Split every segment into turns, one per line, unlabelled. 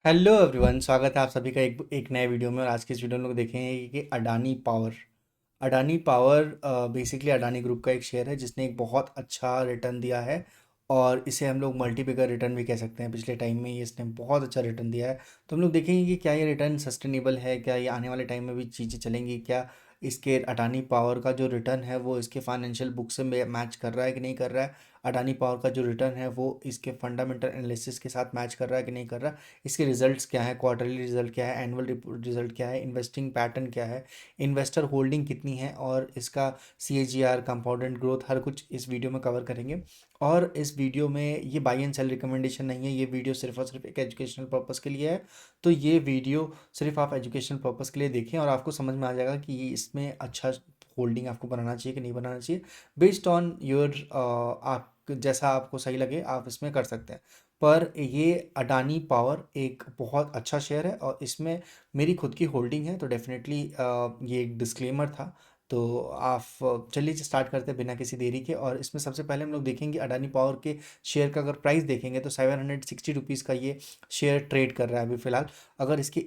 Hello everyone, स्वागत है आप सभी का एक नए वीडियो में। और आज के इस वीडियो में लोग देखेंगे कि Adani power basically Adani group का एक शेयर है जिसने एक बहुत अच्छा रिटर्न दिया है। और इसे हम लोग मल्टीपिकर रिटर्न भी कह सकते हैं। पिछले टाइम में ये इसने बहुत अच्छा रिटर्न दिया है। तो हम लोग देखेंगे कि क्या ये रिटर्न सस्टेनेबल है, क्या ये आने वाले टाइम में भी चीज़ें चलेंगी, क्या इसके अडानी पावर का जो रिटर्न है वो इसके फाइनेंशियल बुक से मैच कर रहा है कि नहीं कर रहा है। अडानी पावर का जो रिटर्न है वो इसके फंडामेंटल एनालिसिस के साथ मैच कर रहा है कि नहीं कर रहा है। इसके रिजल्ट्स क्या है, क्वार्टरली रिजल्ट क्या है, एनुअल रिजल्ट क्या है, इन्वेस्टिंग पैटर्न क्या है, इन्वेस्टर होल्डिंग कितनी है, और इसका CAGR कंपाउंडेड ग्रोथ, हर कुछ इस वीडियो में कवर करेंगे। और इस वीडियो में ये बाई एंड सेल रिकमेंडेशन नहीं है, ये वीडियो सिर्फ और सिर्फ एक एजुकेशनल पर्पज़ के लिए है। तो ये वीडियो सिर्फ आप एजुकेशनल पर्पज़ के लिए देखें और आपको समझ में आ जाएगा कि इसमें अच्छा होल्डिंग आपको बनाना चाहिए कि नहीं बनाना चाहिए। बेस्ड ऑन योर आप जैसा आपको सही लगे आप इसमें कर सकते हैं। पर ये अडानी पावर एक बहुत अच्छा शेयर है और इसमें मेरी खुद की होल्डिंग है, तो डेफिनेटली ये एक डिस्क्लेमर था। तो आप चलिए स्टार्ट करते हैं बिना किसी देरी के। और इसमें सबसे पहले हम लोग देखेंगे अडानी पावर के शेयर का अगर प्राइस देखेंगे तो 760 रुपीज़ का ये शेयर ट्रेड कर रहा है अभी फ़िलहाल। अगर इसके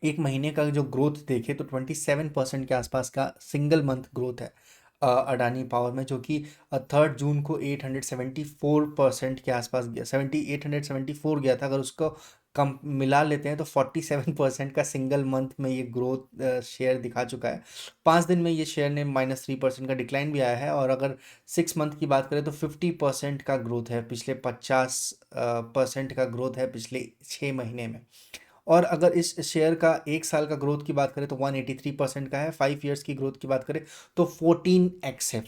एक महीने का जो ग्रोथ देखे तो 27% के आसपास का सिंगल मंथ ग्रोथ है अडानी पावर में, जो कि 3 जून को 874% के आसपास गया, 874 गया था। अगर उसको कम मिला लेते हैं तो 47% का सिंगल मंथ में ये ग्रोथ शेयर दिखा चुका है। 5 दिन में ये शेयर ने -3% का डिक्लाइन भी आया है। और अगर 6 मंथ की बात करें तो 50% का ग्रोथ है, पिछले 50% का ग्रोथ है पिछले 6 महीने में। और अगर इस शेयर का 1 साल का ग्रोथ की बात करें तो 183% का है। 5 ईयर्स की ग्रोथ की बात करें तो 14x है,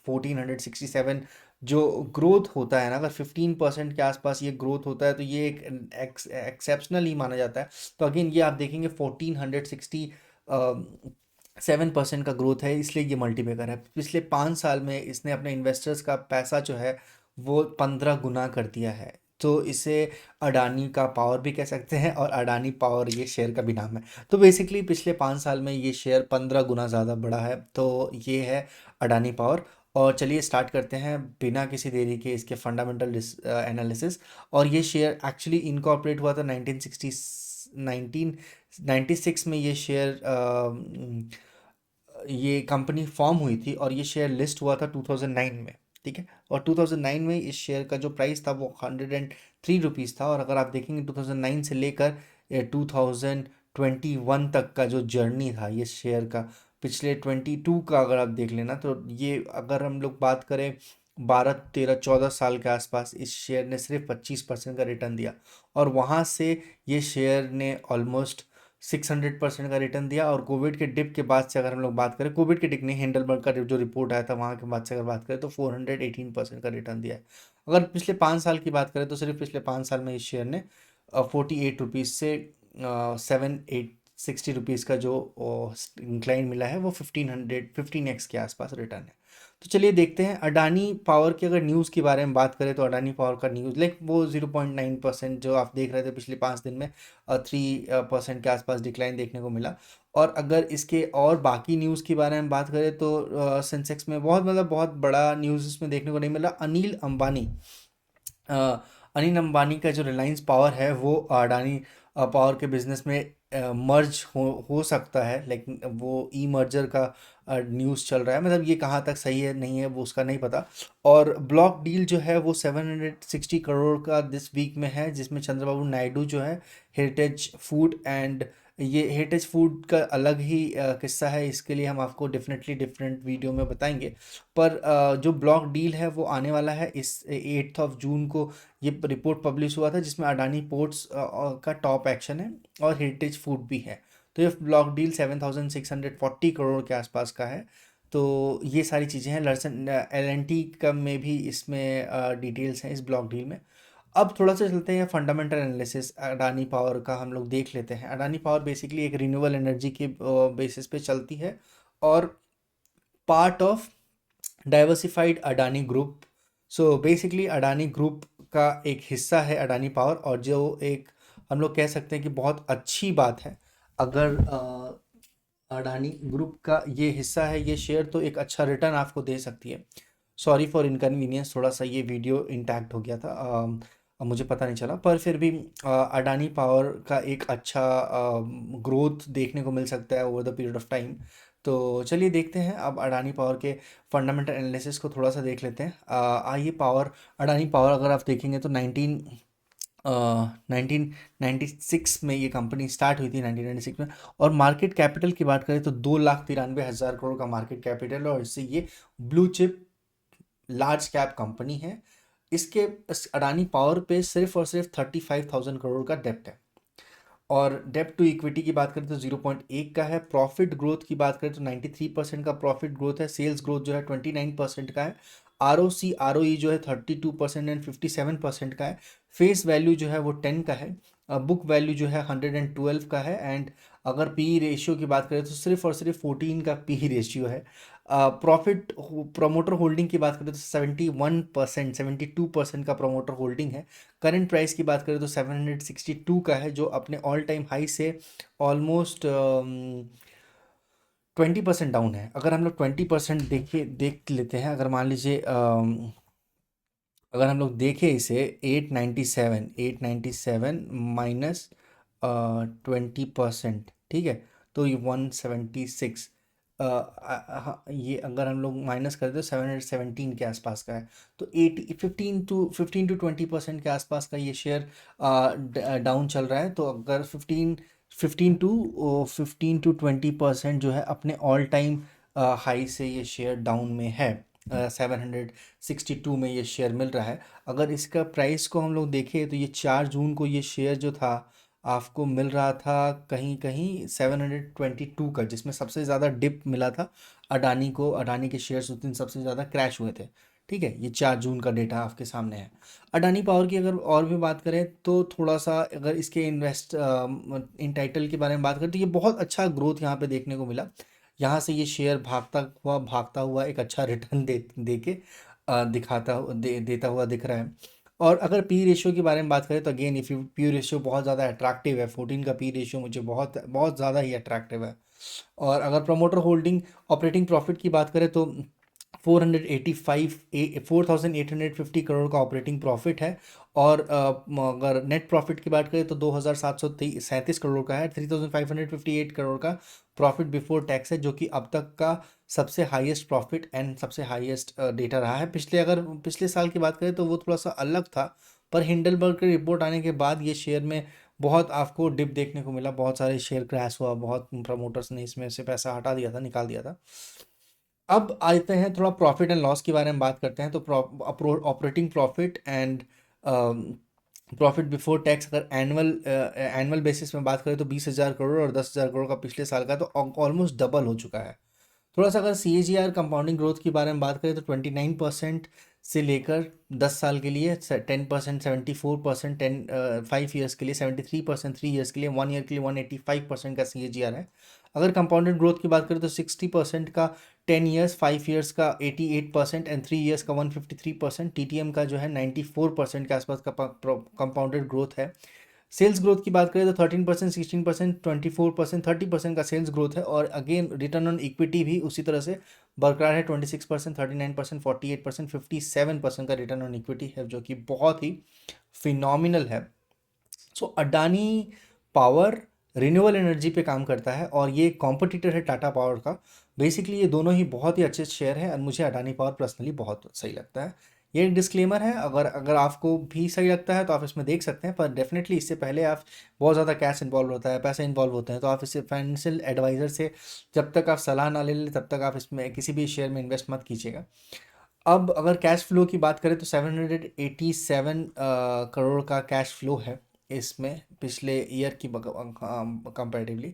1467। जो ग्रोथ होता है ना, अगर 15% के आसपास ये ग्रोथ होता है तो ये एक एक्सेप्शनल ही माना जाता है। तो अगेन ये आप देखेंगे 1467% का ग्रोथ है, इसलिए ये मल्टीपेकर है। पिछले 5 साल में इसने अपने इन्वेस्टर्स का पैसा जो है वो 15 गुना कर दिया है। तो इसे अडानी का पावर भी कह सकते हैं, और अडानी पावर ये शेयर का भी नाम है। तो बेसिकली पिछले 5 साल में ये शेयर 15 गुना ज़्यादा बढ़ा है। तो ये है अडानी पावर। और चलिए स्टार्ट करते हैं बिना किसी देरी के इसके फंडामेंटल एनालिसिस। और ये शेयर एक्चुअली इनकॉर्पोरेट हुआ था 1996 में। ये कंपनी फॉर्म हुई थी और ये शेयर लिस्ट हुआ था 2009 में। ठीक है। और 2009 में इस शेयर का जो प्राइस था वो 103 रुपीज़ था। और अगर आप देखेंगे 2009 से लेकर 2021 तक का जो जर्नी था ये शेयर का, पिछले 22 का अगर आप देख लेना, तो ये अगर हम लोग बात करें 12 13 14 साल के आसपास, इस शेयर ने सिर्फ 25% का रिटर्न दिया। और वहाँ से ये शेयर ने ऑलमोस्ट 600% का रिटर्न दिया। और कोविड के डिप के बाद से अगर हम लोग बात करें, कोविड के डिप नहीं, हिंडलबर्ग का जो रिपोर्ट आया था वहाँ के बाद से अगर बात करें तो 418% का रिटर्न दिया है। अगर पिछले 5 साल की बात करें तो सिर्फ पिछले 5 साल में इस शेयर ने 48 रुपीज़ से 7 8 60 रुपीज़ का जो इंक्लाइन मिला है वो 15x के आसपास रिटर्न है। तो चलिए देखते हैं अडानी पावर की। अगर न्यूज़ के बारे में बात करें तो अडानी पावर का न्यूज़ लाइक वो 0.9% जो आप देख रहे थे पिछले 5 दिन में, 3% के आसपास डिक्लाइन देखने को मिला। और अगर इसके और बाकी न्यूज़ के बारे में बात करें तो सेंसेक्स में बहुत मतलब बहुत बड़ा न्यूज़ इसमें देखने को नहीं मिला। अ, अनिल अंबानी का जो रिलायंस पावर है वो अडानी पावर के बिजनेस में मर्ज हो सकता है, लेकिन वो ई मर्जर का न्यूज़ चल रहा है। मतलब ये कहाँ तक सही है नहीं है वो उसका नहीं पता। और ब्लॉक डील जो है वो 760 करोड़ का दिस वीक में है, जिसमें चंद्रबाबू नायडू जो है हेरिटेज फूड एंड, ये हेरिटेज फूड का अलग ही किस्सा है, इसके लिए हम आपको डेफिनेटली डिफरेंट वीडियो में बताएंगे। पर जो ब्लॉक डील है वो आने वाला है इस 8 जून को। ये रिपोर्ट पब्लिश हुआ था जिसमें अडानी पोर्ट्स का टॉप एक्शन है और हेरिटेज फूड भी है। तो ये ब्लॉक डील 7640 करोड़ के आसपास का है। तो ये सारी चीज़ें हैं। लर्सन L&T का में भी इसमें डिटेल्स हैं इस ब्लॉक डील में। अब थोड़ा सा चलते हैं फंडामेंटल एनालिसिस अडानी पावर का हम लोग देख लेते हैं। अडानी पावर बेसिकली एक रिन्यूएबल एनर्जी के बेसिस पे चलती है और part of diversified Adani group. So basically Adani group का एक हिस्सा है अडानी पावर, और जो एक हम लोग कह सकते हैं कि बहुत अच्छी बात है। अगर अडानी ग्रुप का ये हिस्सा है ये शेयर, तो एक अच्छा रिटर्न आपको दे सकती है। सॉरी फॉर इनकन्वीनियंस, थोड़ा सा ये वीडियो इंटैक्ट हो गया था। मुझे पता नहीं चला, पर फिर भी अडानी पावर का एक अच्छा ग्रोथ देखने को मिल सकता है over the period of time. तो चलिए देखते हैं अब अडानी पावर के फंडामेंटल एनालिसिस को थोड़ा सा देख लेते हैं। आइए अडानी पावर अगर आप देखेंगे तो 1996 में ये कंपनी स्टार्ट हुई थी, 1996 में। और मार्केट कैपिटल की बात करें तो 2,93,000 करोड़ का मार्केट कैपिटल है, और इससे ये blue chip large cap company है। इस अडानी पावर पे सिर्फ और सिर्फ 35,000 करोड़ का डेप्ट है, और डेप्ट टू इक्विटी की बात करें तो 0.1 का है। प्रॉफिट ग्रोथ की बात करें तो 93% का प्रॉफिट ग्रोथ है। सेल्स ग्रोथ जो है 29% का है। ROC ROE जो है 32% एंड 57% का है। फेस वैल्यू जो है वो 10 का है। बुक वैल्यू जो है 112 का है। एंड अगर पी रेशियो की बात करें तो सिर्फ और सिर्फ 14 का पी रेशियो है। प्रॉफिट प्रोमोटर होल्डिंग की बात करें तो 71% 72% का प्रोमोटर होल्डिंग है। करंट प्राइस की बात करें तो 762 का है, जो अपने ऑल टाइम हाई से ऑलमोस्ट 20% डाउन है। अगर हम लोग 20% देख लेते हैं, अगर मान लीजिए अगर हम लोग देखें इसे 897 माइनस 20%, ठीक है, तो ये 176। ये अगर हम लोग माइनस करें तो 717 के आसपास का है। तो 80 15 टू 20% के आसपास का ये शेयर डाउन चल रहा है। तो अगर 15 टू 20% जो है अपने ऑल टाइम हाई से ये शेयर डाउन में है। 762 में ये शेयर मिल रहा है। अगर इसका प्राइस को हम लोग देखें तो ये 4 जून को ये शेयर जो था आपको मिल रहा था कहीं कहीं 722 का, जिसमें सबसे ज़्यादा डिप मिला था अडानी को। अडानी के शेयर्स उस दिन सबसे ज़्यादा क्रैश हुए थे। ठीक है, ये 4 जून का डेटा आपके सामने है। अडानी पावर की अगर और भी बात करें तो थोड़ा सा अगर इसके इन टाइटल के बारे में बात करें तो ये बहुत अच्छा ग्रोथ यहाँ पे देखने को मिला। यहाँ से ये शेयर भागता हुआ एक अच्छा रिटर्न दे के देता हुआ दिख रहा है। और अगर पी रेशियो के बारे में बात करें तो अगेन ये पी रेशियो बहुत ज़्यादा अट्रैक्टिव है। 14 का पी रेशियो मुझे बहुत बहुत ज़्यादा ही अट्रैक्टिव है। और अगर प्रमोटर होल्डिंग ऑपरेटिंग प्रॉफिट की बात करें तो 4,850 करोड़ का ऑपरेटिंग प्रॉफिट है। और अगर नेट प्रॉफिट की बात करें तो 2,737 करोड़ का है। 3,558 करोड़ का प्रॉफिट बिफोर टैक्स है, जो कि अब तक का सबसे हाईएस्ट प्रॉफिट एंड सबसे हाईएस्ट डेटा रहा है। पिछले साल की बात करें तो वो थोड़ा सा अलग था, पर हिंडलबर्ग की रिपोर्ट आने के बाद ये शेयर में बहुत आपको डिप देखने को मिला। बहुत सारे शेयर क्रैश हुआ, बहुत प्रमोटर्स ने इसमें से पैसा हटा दिया था, निकाल दिया था। अब आते हैं थोड़ा प्रॉफिट एंड लॉस के बारे में बात करते हैं। तो operating profit and profit before tax अगर एनुअल बेसिस में बात करें तो 20,000 करोड़ और 10,000 करोड़ का पिछले साल का, तो ऑलमोस्ट डबल हो चुका है। थोड़ा सा अगर CAGR कंपाउंडिंग ग्रोथ की बारे में बात करें तो 29% से लेकर 10 साल के लिए 10%, 74%, 5 ईयर्स के लिए 73%, 3 ईयर्स के लिए, 1 ईयर के लिए 185% का CAGR है। अगर कंपाउंडेड ग्रोथ की बात करें तो 60% का 10 ईयर्स, 5 ईयर्स का 88% एंड 3 ईयर्स का 153%। TTM का जो है 94% के आसपास का कंपाउंडेड ग्रोथ है। सेल्स ग्रोथ की बात करें तो 13%, 16%, 24%, 30% का सेल्स ग्रोथ है। और अगेन रिटर्न ऑन इक्विटी भी उसी तरह से बरकरार है। 26%, 39%, 48%, 57% का रिटर्न ऑन इक्विटी है, जो कि बहुत ही फिनोमिनल है। सो अडानी पावर रिन्यूएबल एनर्जी पे काम करता है, और ये कॉम्पिटिटर है टाटा पावर का। बेसिकली ये दोनों ही बहुत ही अच्छे शेयर हैं, और मुझे अडानी पावर पर्सनली बहुत सही लगता है। ये एक डिस्क्लेमर है, अगर अगर आपको भी सही लगता है तो आप इसमें देख सकते हैं, पर डेफिनेटली इससे पहले आप बहुत ज़्यादा कैश इन्वॉल्व होता है, पैसे इन्वॉल्व होते हैं, तो आप इसे फाइनेंशियल एडवाइज़र से जब तक आप सलाह ना ले लें तब तक आप इसमें किसी भी शेयर में इन्वेस्ट मत कीजिएगा। अब अगर कैश फ्लो की बात करें तो 787 करोड़ का कैश फ्लो है इसमें पिछले ईयर की कंपैरेटिवली।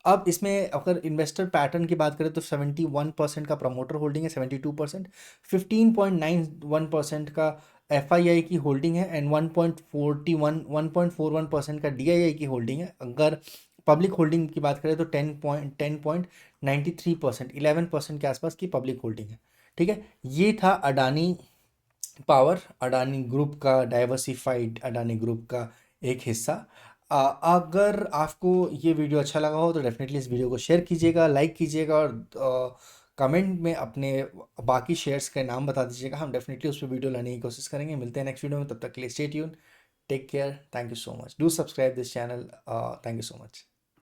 अब इसमें अगर इन्वेस्टर पैटर्न की बात करें तो 71% का प्रमोटर होल्डिंग है, 72%, 15.91% का FII की होल्डिंग है, एंड 1.41% का DII की होल्डिंग है। अगर पब्लिक होल्डिंग की बात करें तो 10.93%, 11% के आसपास की पब्लिक होल्डिंग है। ठीक है, ये था अडानी पावर, अडानी ग्रुप का, डाइवर्सिफाइड अडानी ग्रुप का एक हिस्सा। अगर आपको ये वीडियो अच्छा लगा हो तो डेफिनेटली इस वीडियो को शेयर कीजिएगा, लाइक कीजिएगा, और कमेंट में अपने बाकी शेयर्स के नाम बता दीजिएगा। हम डेफिनेटली उस पर वीडियो लाने की कोशिश करेंगे। मिलते हैं नेक्स्ट वीडियो में, तब तक के लिए stay tune, take care, thank you so much, do subscribe this channel, thank you so much.